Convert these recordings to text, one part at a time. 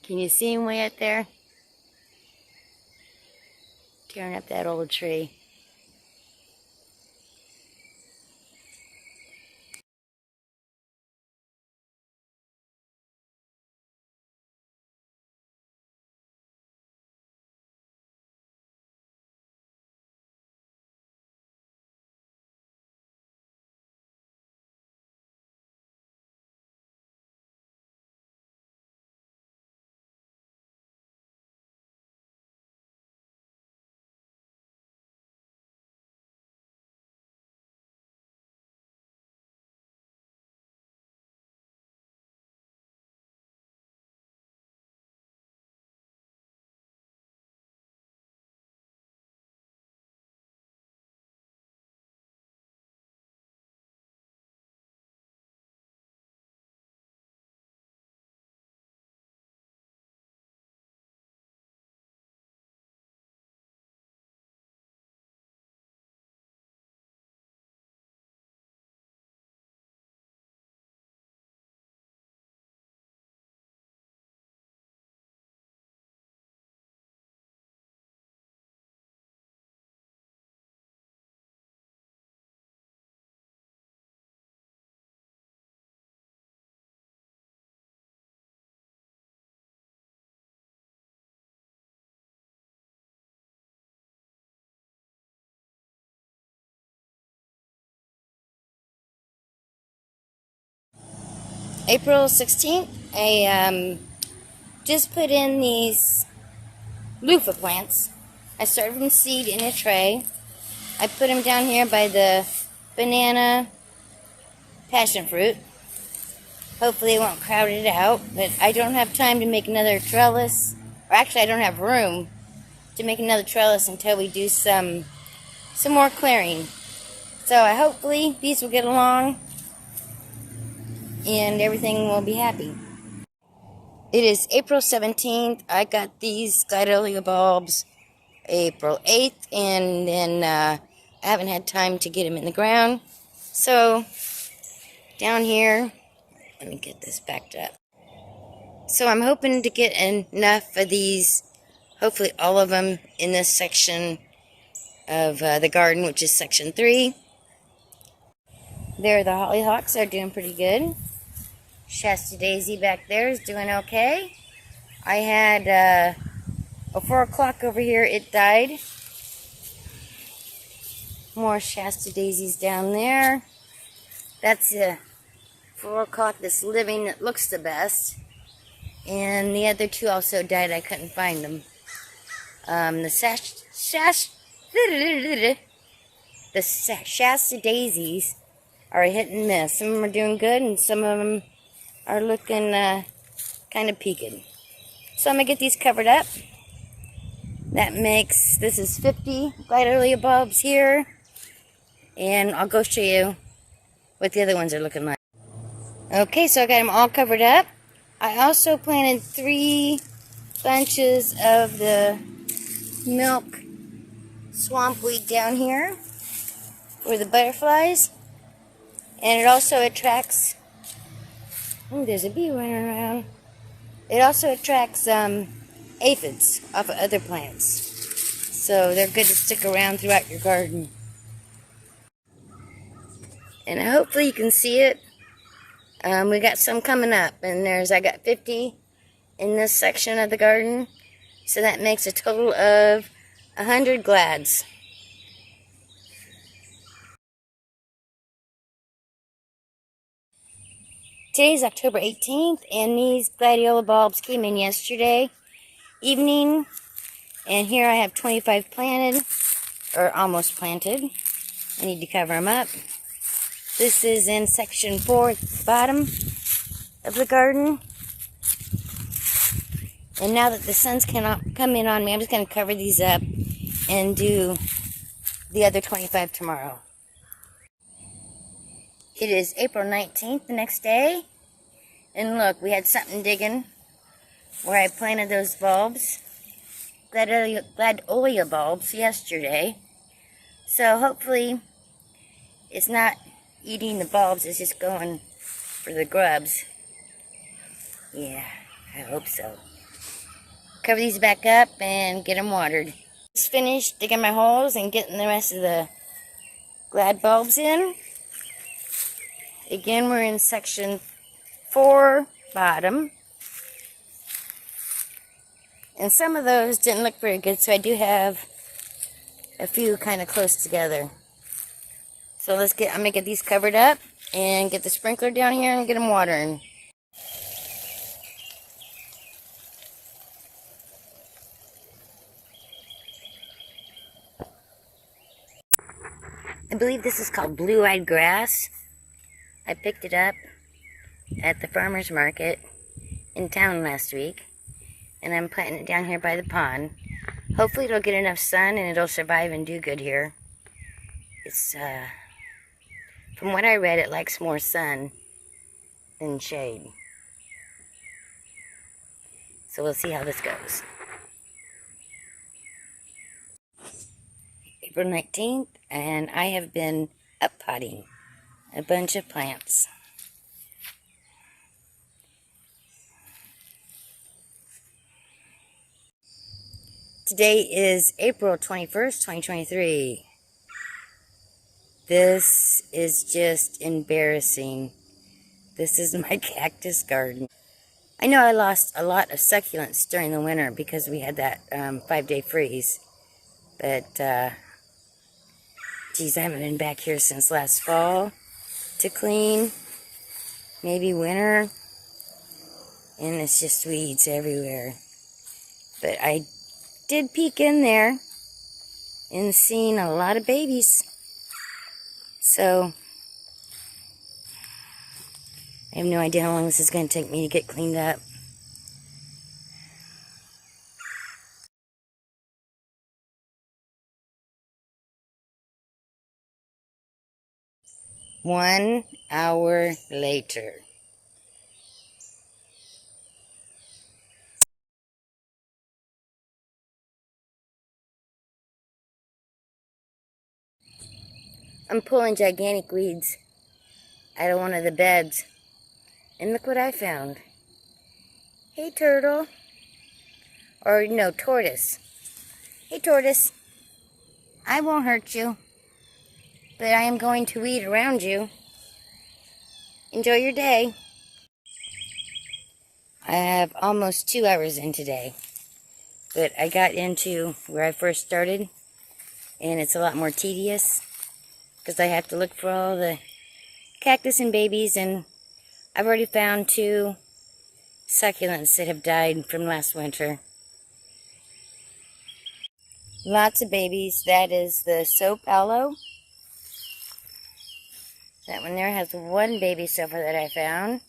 Can you see him way out there? Tearing up that old tree. April 16th, I just put in these loofah plants. I started from seed in a tray. I put them down here by the banana passion fruit. Hopefully it won't crowd it out, but I don't have time to make another trellis. Or actually, I don't have room to make another trellis until we do some more clearing. So hopefully these will get along and everything will be happy. It is April 17th. I got these gladiolus bulbs April 8th, and then I haven't had time to get them in the ground. So down here, let me get this backed up. So I'm hoping to get enough of these, hopefully all of them, in this section of the garden, which is section 3. There, the hollyhocks are doing pretty good. Shasta Daisy back there is doing okay. I had a 4 o'clock over here, it died. More Shasta Daisies down there. That's the 4 o'clock that's living that looks the best. And the other 2 also died, I couldn't find them. The Shasta Daisies are a hit and miss. Some of them are doing good and some of them are looking kind of peaked. So I'm going to get these covered up. That makes, this is 50 gladiolus bulbs here. And I'll go show you what the other ones are looking like. Okay, so I got them all covered up. I also planted 3 bunches of the milk swampweed down here for the butterflies. And it also attracts, oh, there's a bee running around. It also attracts aphids off of other plants. So they're good to stick around throughout your garden. And hopefully you can see it. We got some coming up, and I got 50 in this section of the garden. So that makes a total of 100 glads. Today's October 18th, and these gladiolus bulbs came in yesterday evening. And here I have 25 planted, or almost planted. I need to cover them up. This is in section 4 at the bottom of the garden. And now that the sun's cannot come in on me, I'm just going to cover these up and do the other 25 tomorrow. It is April 19th, the next day. And look, we had something digging where I planted those bulbs. Gladiolus bulbs yesterday. So hopefully it's not eating the bulbs, it's just going for the grubs. Yeah. I hope so. Cover these back up and get them watered. Just finished digging my holes and getting the rest of the glad bulbs in. Again, we're in section 4, bottom. And some of those didn't look very good, so I do have a few kind of close together. So I'm gonna get these covered up and get the sprinkler down here and get them watering. I believe this is called blue-eyed grass. I picked it up at the farmer's market in town last week, and I'm planting it down here by the pond. Hopefully it'll get enough sun and it'll survive and do good here. It's, from what I read, it likes more sun than shade. So we'll see how this goes. April 19th, and I have been up-potting a bunch of plants. Today is April 21st, 2023. This is just embarrassing. This is my cactus garden. I know I lost a lot of succulents during the winter because we had that 5-day freeze. But, geez, I haven't been back here since last fall to clean. Maybe winter. And it's just weeds everywhere. But I did peek in there and seen a lot of babies. So, I have no idea how long this is going to take me to get cleaned up. One hour later. I'm pulling gigantic weeds out of one of the beds. And look what I found. Hey, turtle. Or, no, tortoise. Hey, tortoise. I won't hurt you. But I am going to weed around you. Enjoy your day. I have almost 2 hours in today. But I got into where I first started. And it's a lot more tedious. Because I have to look for all the cactus and babies. And I've already found 2 succulents that have died from last winter. Lots of babies. That is the soap aloe. That one there has 1 baby so far that I found.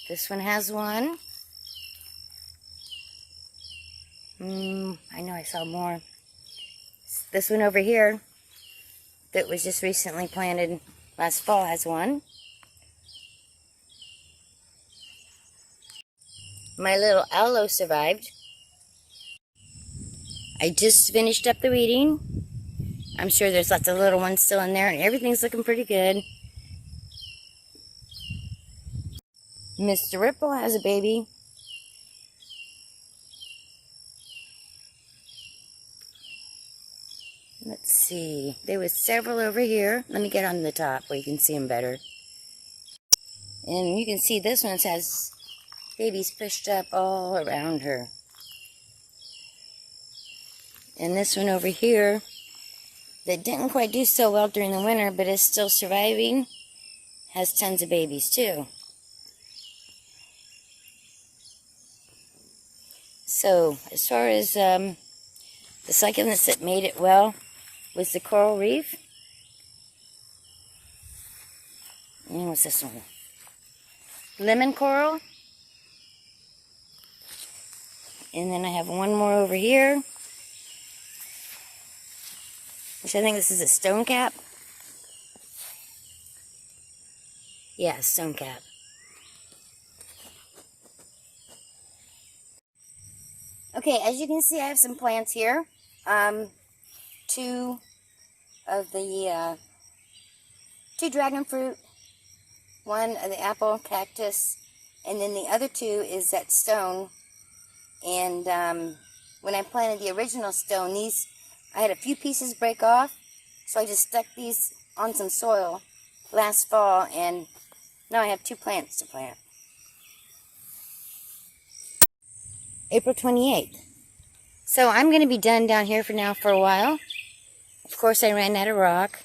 This one has 1. I know I saw more. This one over here that was just recently planted last fall has 1. My little aloe survived. I just finished up the weeding. I'm sure there's lots of little ones still in there, and everything's looking pretty good. Mr. Ripple has a baby. Let's see. There was several over here. Let me get on the top where you can see them better. And you can see this one has babies pushed up all around her. And this one over here that didn't quite do so well during the winter but is still surviving has tons of babies too. So as far as the succulents that made it well was the coral reef. And what's this one? Lemon coral. And then I have one more over here, which I think this is a stone cap. Yeah, stone cap. Okay, as you can see, I have some plants here. 2 of the 2 dragon fruit, 1 of the apple cactus, and then the other 2 is that stone And when I planted the original stone, I had a few pieces break off, so I just stuck these on some soil last fall, and now I have 2 plants to plant. April 28th. So I'm going to be done down here for now for a while. Of course, I ran out of rock.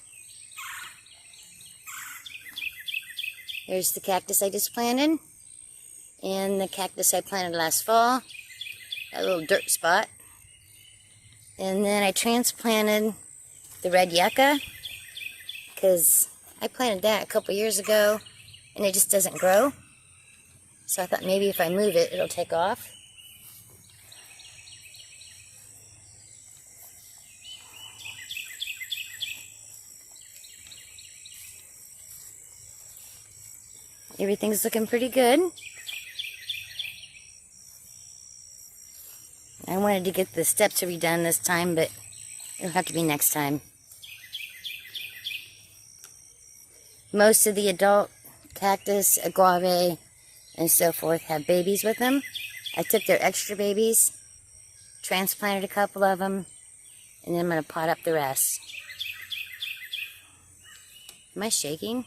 There's the cactus I just planted, and the cactus I planted last fall, that little dirt spot. And then I transplanted the red yucca, because I planted that a couple years ago, and it just doesn't grow. So I thought maybe if I move it, it'll take off. Everything's looking pretty good. I wanted to get the steps redone this time, but it'll have to be next time. Most of the adult cactus, agave, and so forth have babies with them. I took their extra babies, transplanted a couple of them, and then I'm going to pot up the rest. Am I shaking?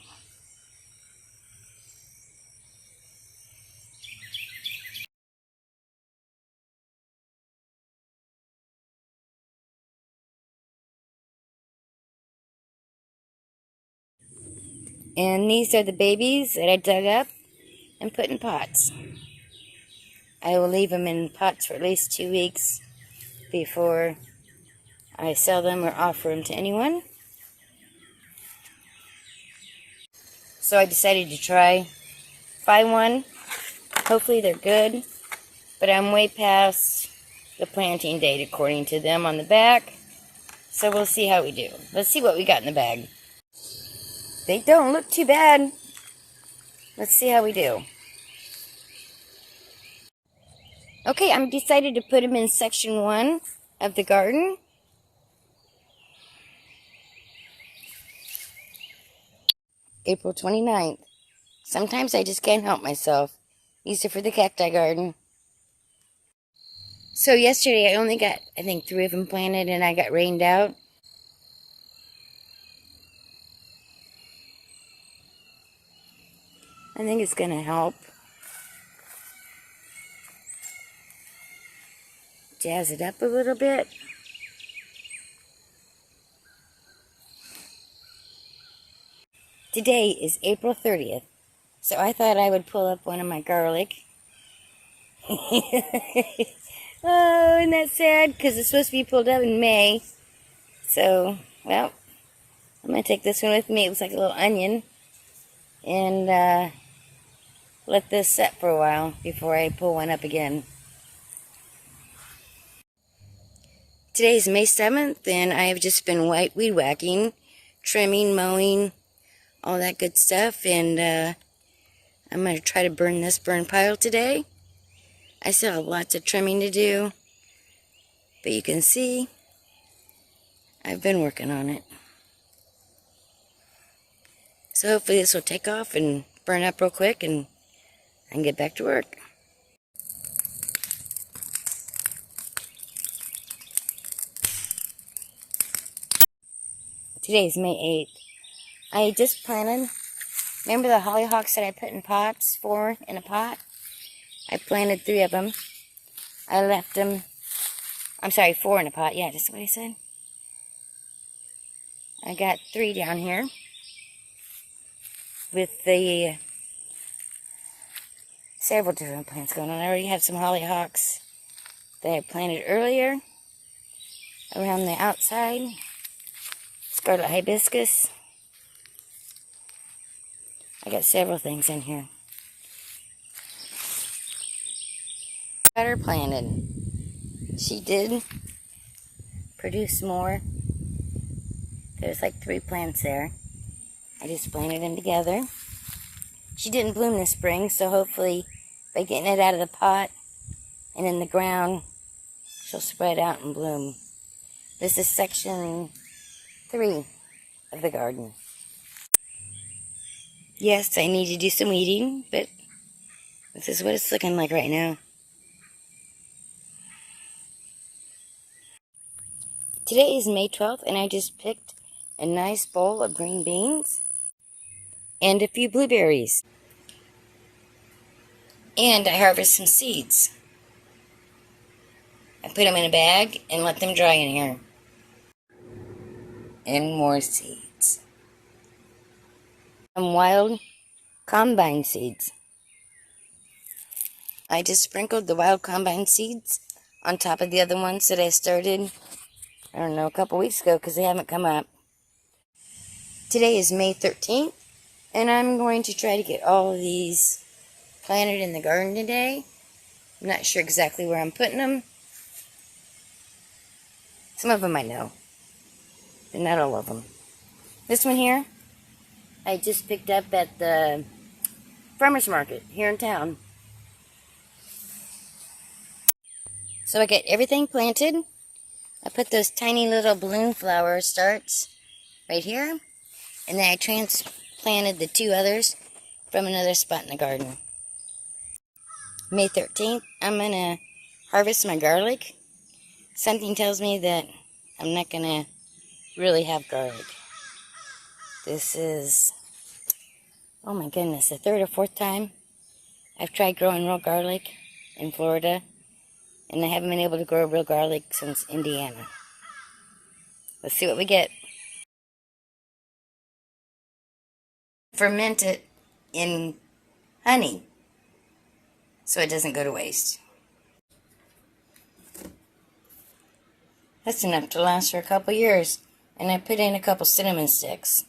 And these are the babies that I dug up and put in pots. I will leave them in pots for at least 2 weeks before I sell them or offer them to anyone. So I decided to buy one. Hopefully they're good, but I'm way past the planting date according to them on the back. So we'll see how we do. Let's see what we got in the bag. They don't look too bad. Let's see how we do. Okay, I'm decided to put them in section 1 of the garden. April 29th. Sometimes I just can't help myself. These are for the cacti garden. So yesterday I only got, I think, 3 of them planted, and I got rained out. I think it's going to help. Jazz it up a little bit. Today is April 30th, so I thought I would pull up one of my garlic. Oh, isn't that sad? Because it's supposed to be pulled up in May. So, well, I'm going to take this one with me. It looks like a little onion. And let this set for a while before I pull one up again. Today's May 7th, and I have just been weed whacking, trimming, mowing, all that good stuff. And I'm going to try to burn this burn pile today. I still have lots of trimming to do, but you can see I've been working on it. So hopefully this will take off and burn up real quick, and I can get back to work. Today's May 8th. I just planted, remember the hollyhocks that I put in pots, 4 in a pot? I planted 3 of them. I left them, I'm sorry, 4 in a pot. Yeah, that's what I said. I got 3 down here with the several different plants going on. I already have some hollyhocks that I planted earlier around the outside. Scarlet hibiscus. I got several things in here. Got her planted. She did produce more. There's like 3 plants there. I just planted them together. She didn't bloom this spring, so hopefully by getting it out of the pot and in the ground, she'll spread out and bloom. This is section 3 of the garden. Yes, I need to do some weeding, but this is what it's looking like right now. Today is May 12th, and I just picked a nice bowl of green beans and a few blueberries. And I harvest some seeds. I put them in a bag and let them dry in here. And more seeds. Some wild combine seeds. I just sprinkled the wild combine seeds on top of the other ones that I started, I don't know, a couple weeks ago because they haven't come up. Today is May 13th, and I'm going to try to get all of these planted in the garden today. I'm not sure exactly where I'm putting them. Some of them I know, but not all of them. This one here, I just picked up at the farmer's market here in town. So I get everything planted. I put those tiny little balloon flower starts right here, and then I transplanted the two others from another spot in the garden. May 13th, I'm going to harvest my garlic. Something tells me that I'm not going to really have garlic. This is, oh my goodness, the third or fourth time I've tried growing real garlic in Florida, and I haven't been able to grow real garlic since Indiana. Let's see what we get. Ferment it in honey so it doesn't go to waste. That's enough to last for a couple years, and I put in a couple cinnamon sticks.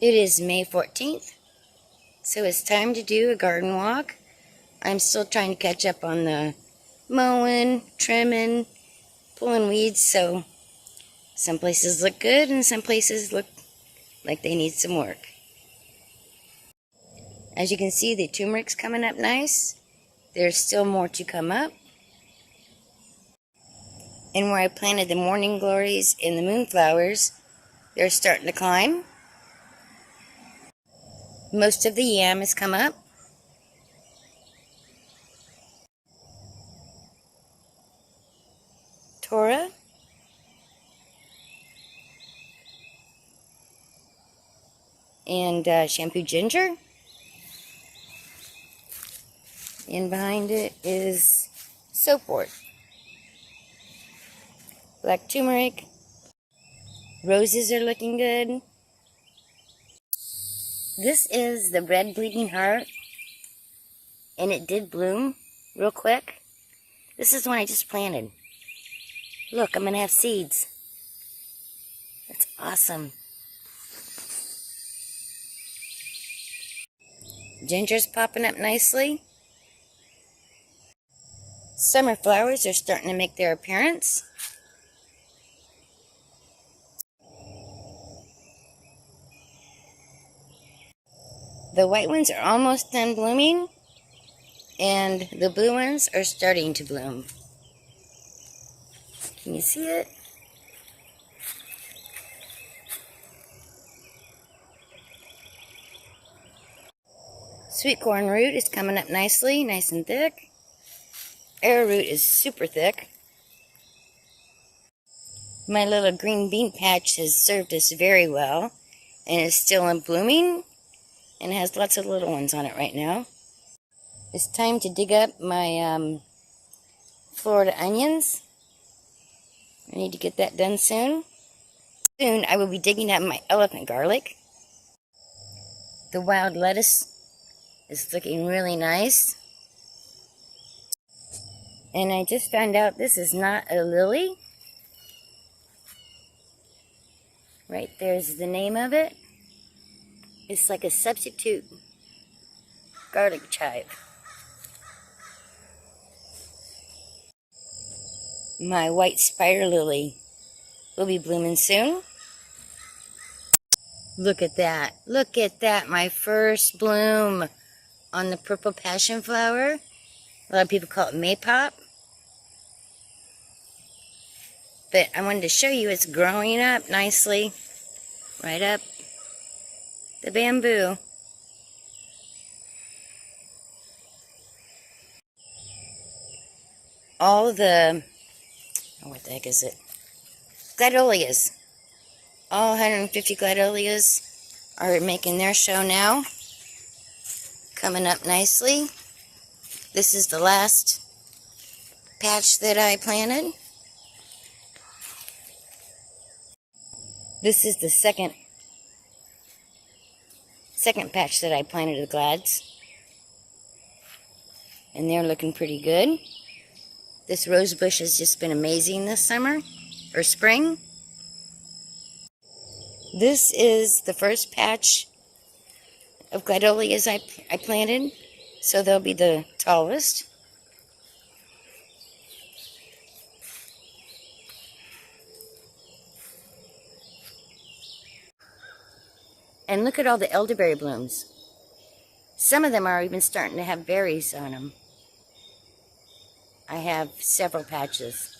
It is May 14th, so it's time to do a garden walk. I'm still trying to catch up on the mowing, trimming, pulling weeds, so some places look good and some places look like they need some work. As you can see, the turmeric's coming up nice. There's still more to come up. And where I planted the morning glories and the moonflowers, they're starting to climb. Most of the yam has come up. Tora. And shampoo ginger. And behind it is soapwort. Black turmeric. Roses are looking good. This is the red bleeding heart, and it did bloom real quick. This is the one I just planted. Look, I'm going to have seeds. That's awesome. Ginger's popping up nicely. Summer flowers are starting to make their appearance. The white ones are almost done blooming, and the blue ones are starting to bloom. Can you see it? Sweet corn root is coming up nicely, nice and thick. Arrowroot is super thick. My little green bean patch has served us very well, and is still in blooming, and has lots of little ones on it right now. It's time to dig up my Florida onions. I need to get that done soon. Soon I will be digging up my elephant garlic. The wild lettuce is looking really nice. And I just found out this is not a lily. Right there's the name of it. It's like a substitute garlic chive. My white spider lily will be blooming soon. Look at that. Look at that. My first bloom on the purple passion flower. A lot of people call it maypop. But I wanted to show you it's growing up nicely. Right up the bamboo. all the, oh, what the heck is it? Gladolias. All 150 gladolias are making their show now. Coming up nicely. This is the last patch that I planted. This is the second patch that I planted of glads. And they're looking pretty good. This rose bush has just been amazing this summer, or spring. This is the first patch of gladolias I planted, so they'll be the tallest. And look at all the elderberry blooms. Some of them are even starting to have berries on them. I have several patches.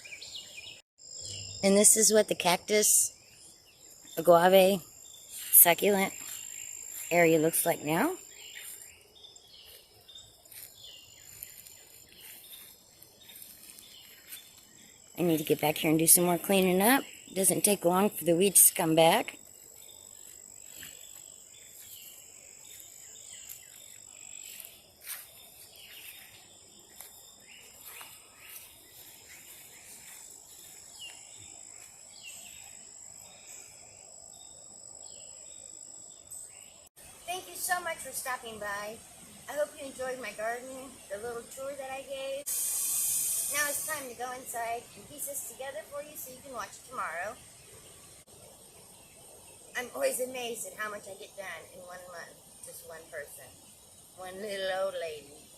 And this is what the cactus, agave, succulent area looks like now. I need to get back here and do some more cleaning up. It doesn't take long for the weeds to come back. Thank you so much for stopping by. I hope you enjoyed my garden, the little tour that I gave. Now it's time to go inside and piece this together for you so you can watch it tomorrow. I'm always amazed at how much I get done in 1 month. Just one person. One little old lady.